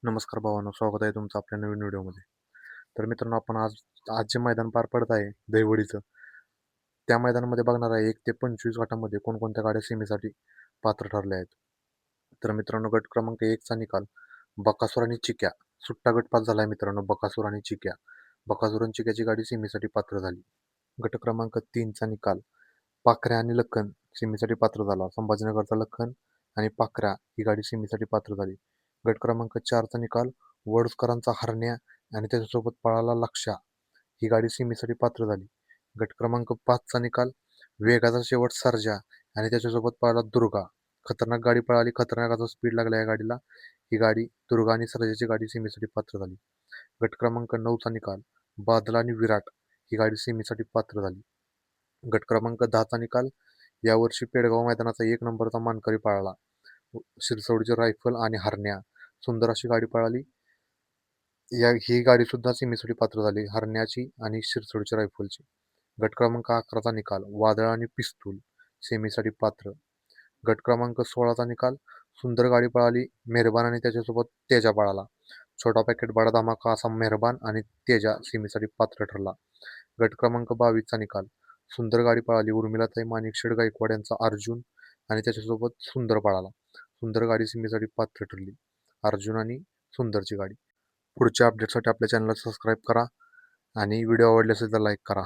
नमस्कार भावांनो, स्वागत आहे तुमचं आपल्या नवीन व्हिडिओमध्ये. तर मित्रांनो, आपण आज जे मैदान पार पडत आहे दहिवडीचं, त्या मैदानामध्ये बघणार आहे 1 ते 25 गटामध्ये कोणकोणत्या गाड्या सेमीसाठी पात्र ठरल्या आहेत. तर मित्रांनो, गट क्रमांक 1चा निकाल बकासूर आणि चिक्या. सुट्टा गट पास झाला आहे मित्रांनो, बकासूर आणि चिक्या. बकासूर आणि चिक्याची गाडी सेमीसाठी पात्र झाली. गट क्रमांक 3चा निकाल पाखऱ्या आणि लखन सेमीसाठी पात्र झाला. संभाजीनगरचा लखन आणि पाखऱ्या ही गाडी सेमीसाठी पात्र झाली. गट क्रमांक 4चा निकाल वडूजकरांचा हरण्या आणि त्याच्यासोबत पळाला लक्ष्या ही गाडी सेमीसाठी पात्र झाली. गट क्रमांक 5चा निकाल वेगाचा शेवट सर्जा आणि त्याच्यासोबत पळाला दुर्गा. खतरनाक गाडी पळाली, खतरनाक असा स्पीड लागला या गाडीला. ही गाडी दुर्गा आणि सर्जाची गाडी सेमीसाठी पात्र झाली. गट क्रमांक 9चा निकाल बादल आणि विराट ही गाडी सेमीसाठी पात्र झाली. गट क्रमांक 10चा निकाल यावर्षी पेडगाव मैदानाचा 1 नंबरचा मानकरी पळाला. शिरसवडीची रायफल आणि हरण्या. सुंदर अशी गाडी पळाली. ही गाडी सुद्धा सेमीसाठी पात्र झाली, हरण्याची आणि शिरसोडची रायफलची. गट क्रमांक 11चा निकाल वादळ आणि पिस्तूल सेमीसाठी पात्र. गट क्रमांक 16चा निकाल सुंदर गाडी पळाली, मेहरबान आणि त्याच्यासोबत तेजा पळाला. छोटा पॅकेट बडा धमाका असा मेहरबान आणि तेजा सेमीसाठी पात्र ठरला. गट क्रमांक 22चा निकाल सुंदर गाडी पळाली, उर्मिलाताई माणिकशेठ गायकवाड यांचा अर्जुन आणि त्याच्यासोबत सुंदर पळाला. सुंदर गाडी सेमीसाठी पात्र ठरली, अर्जुन आणि सुंदरची गाडी. पुढच्या अपडेटसाठी आपल्या चॅनलला सबस्क्राईब करा आणि व्हिडिओ आवडले असेल तर लाईक करा.